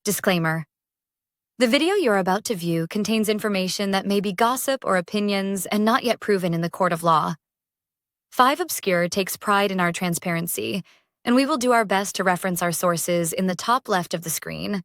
Disclaimer. The video you're about to view contains information that may be gossip or opinions and not yet proven in the court of law. 5 Obscure takes pride in our transparency, and we will do our best to reference our sources in the top left of the screen.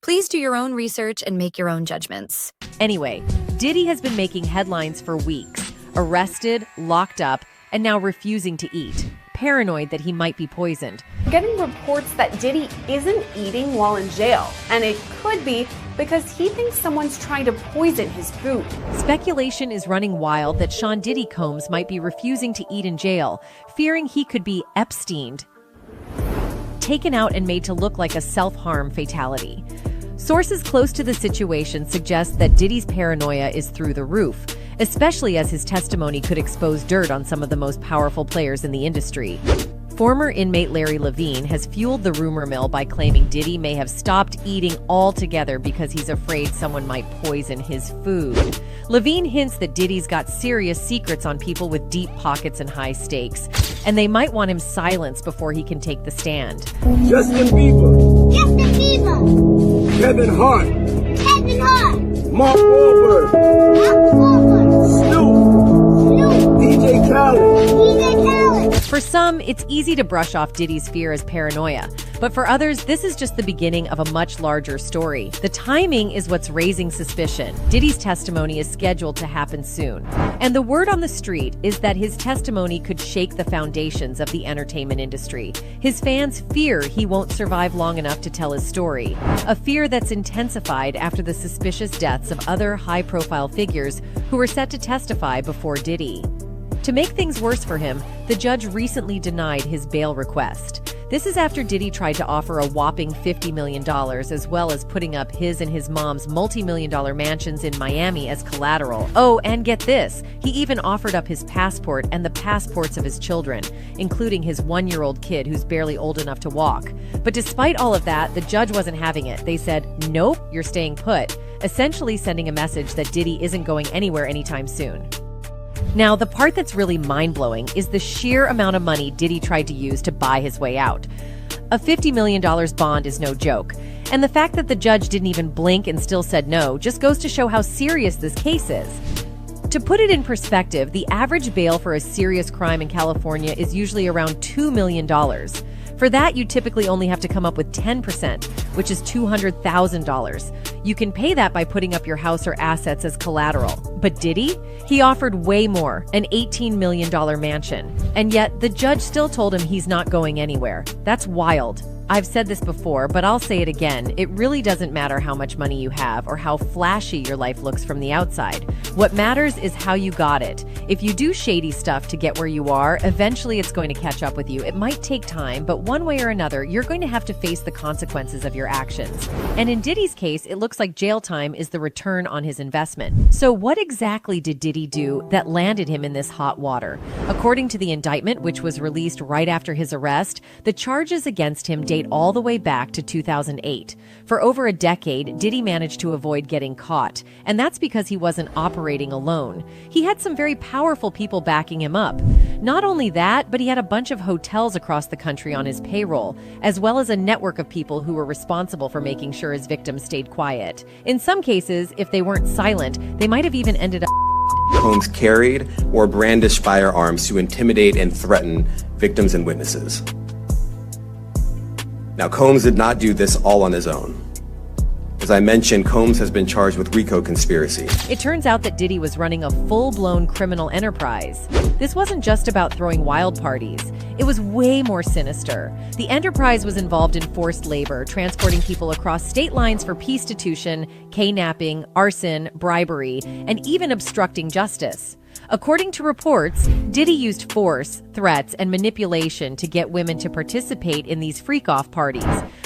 Please do your own research and make your own judgments. Anyway, Diddy has been making headlines for weeks. Arrested, locked up, and now refusing to eat. Paranoid that he might be poisoned. Getting reports that Diddy isn't eating while in jail, and it could be because he thinks someone's trying to poison his food. Speculation is running wild that Sean Diddy Combs might be refusing to eat in jail, fearing he could be Epsteined, taken out and made to look like a self-harm fatality. Sources close to the situation suggest that Diddy's paranoia is through the roof, especially as his testimony could expose dirt on some of the most powerful players in the industry. Former inmate Larry Levine has fueled the rumor mill by claiming Diddy may have stopped eating altogether because he's afraid someone might poison his food. Levine hints that Diddy's got serious secrets on people with deep pockets and high stakes, and they might want him silenced before he can take the stand. Justin Bieber. Justin Bieber. Kevin Hart. Kevin Hart. Mark Wahlberg. Mark Wahlberg. Snoop. DJ Khaled. DJ Khaled. For some, it's easy to brush off Diddy's fear as paranoia, but for others, this is just the beginning of a much larger story. The timing is what's raising suspicion. Diddy's testimony is scheduled to happen soon, and the word on the street is that his testimony could shake the foundations of the entertainment industry. His fans fear he won't survive long enough to tell his story, a fear that's intensified after the suspicious deaths of other high-profile figures who were set to testify before Diddy. To make things worse for him, the judge recently denied his bail request. This is after Diddy tried to offer a whopping $50 million, as well as putting up his and his mom's multi-million-dollar mansions in Miami as collateral. Oh, and get this, he even offered up his passport and the passports of his children, including his 1-year-old kid who's barely old enough to walk. But despite all of that, the judge wasn't having it. They said, nope, you're staying put, essentially sending a message that Diddy isn't going anywhere anytime soon. Now, the part that's really mind-blowing is the sheer amount of money Diddy tried to use to buy his way out. A $50 million bond is no joke, and the fact that the judge didn't even blink and still said no just goes to show how serious this case is. To put it in perspective, the average bail for a serious crime in California is usually around $2 million. For that, you typically only have to come up with 10%, which is $200,000. You can pay that by putting up your house or assets as collateral. But Diddy? He offered way more, an $18 million mansion. And yet, the judge still told him he's not going anywhere. That's wild. I've said this before, but I'll say it again. It really doesn't matter how much money you have or how flashy your life looks from the outside. What matters is how you got it. If you do shady stuff to get where you are, eventually it's going to catch up with you. It might take time, but one way or another, you're going to have to face the consequences of your actions. And in Diddy's case, it looks like jail time is the return on his investment. So what exactly did Diddy do that landed him in this hot water? According to the indictment, which was released right after his arrest, the charges against him date all the way back to 2008. For over a decade, Diddy managed to avoid getting caught, and that's because he wasn't operating alone. He had some very powerful people backing him up. Not only that, but he had a bunch of hotels across the country on his payroll, as well as a network of people who were responsible for making sure his victims stayed quiet. In some cases, if they weren't silent, they might have even ended up. Combs carried or brandished firearms to intimidate and threaten victims and witnesses. Now, Combs did not do this all on his own. As I mentioned, Combs has been charged with RICO conspiracy. It turns out that Diddy was running a full-blown criminal enterprise. This wasn't just about throwing wild parties. It was way more sinister. The enterprise was involved in forced labor, transporting people across state lines for prostitution, kidnapping, arson, bribery, and even obstructing justice. According to reports, Diddy used force, threats, and manipulation to get women to participate in these freak-off parties,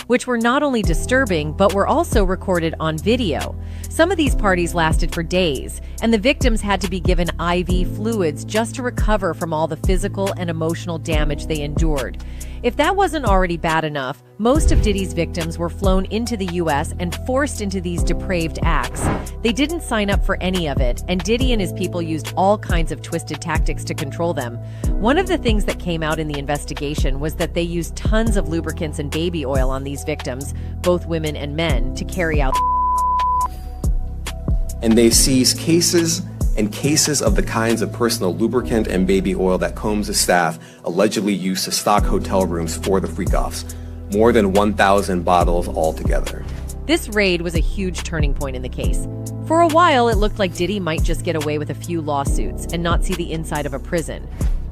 which were not only disturbing, but were also recorded on video. Some of these parties lasted for days, and the victims had to be given IV fluids just to recover from all the physical and emotional damage they endured. If that wasn't already bad enough, most of Diddy's victims were flown into the US and forced into these depraved acts. They didn't sign up for any of it, and Diddy and his people used all kinds of twisted tactics to control them. One of the things that came out in the investigation was that they used tons of lubricants and baby oil on these victims, both women and men, to carry out. And they seized cases and cases of the kinds of personal lubricant and baby oil that Combs' staff allegedly used to stock hotel rooms for the freak-offs. More than 1,000 bottles altogether. This raid was a huge turning point in the case. For a while, it looked like Diddy might just get away with a few lawsuits and not see the inside of a prison.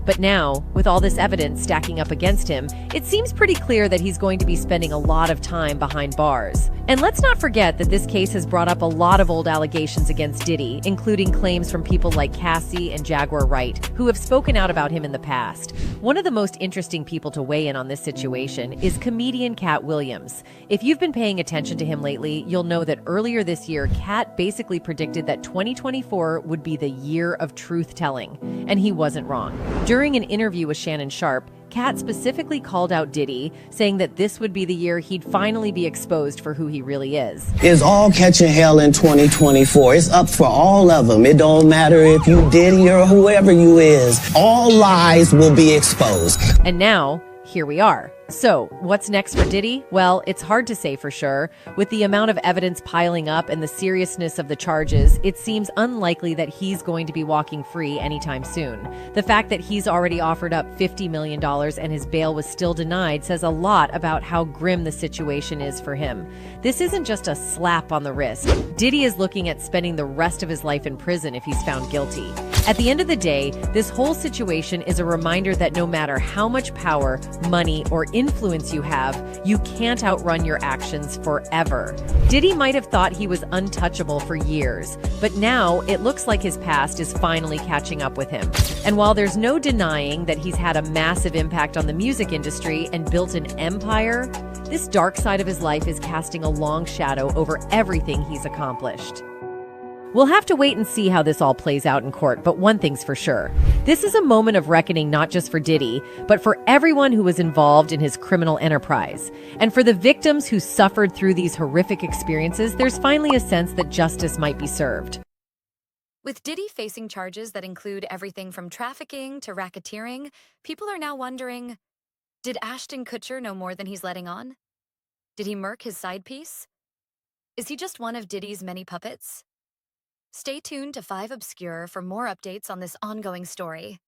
But now, with all this evidence stacking up against him, it seems pretty clear that he's going to be spending a lot of time behind bars. And let's not forget that this case has brought up a lot of old allegations against Diddy, including claims from people like Cassie and Jaguar Wright, who have spoken out about him in the past. One of the most interesting people to weigh in on this situation is comedian Cat Williams. If you've been paying attention to him lately, you'll know that earlier this year, Cat basically predicted that 2024 would be the year of truth-telling, and he wasn't wrong. During an interview with Shannon Sharp, Cat specifically called out Diddy, saying that this would be the year he'd finally be exposed for who he really is. It's all catching hell in 2024. It's up for all of them. It don't matter if you Diddy or whoever you is. All lies will be exposed. And now, here we are. So, what's next for Diddy? Well, it's hard to say for sure. With the amount of evidence piling up and the seriousness of the charges, it seems unlikely that he's going to be walking free anytime soon. The fact that he's already offered up $50 million and his bail was still denied says a lot about how grim the situation is for him. This isn't just a slap on the wrist. Diddy is looking at spending the rest of his life in prison if he's found guilty. At the end of the day, this whole situation is a reminder that no matter how much power, money, or influence you have, you can't outrun your actions forever. Diddy might have thought he was untouchable for years, but now it looks like his past is finally catching up with him. And while there's no denying that he's had a massive impact on the music industry and built an empire, this dark side of his life is casting a long shadow over everything he's accomplished. We'll have to wait and see how this all plays out in court, but one thing's for sure. This is a moment of reckoning not just for Diddy, but for everyone who was involved in his criminal enterprise. And for the victims who suffered through these horrific experiences, there's finally a sense that justice might be served. With Diddy facing charges that include everything from trafficking to racketeering, people are now wondering, did Ashton Kutcher know more than he's letting on? Did he murk his side piece? Is he just one of Diddy's many puppets? Stay tuned to 5 Obscure for more updates on this ongoing story.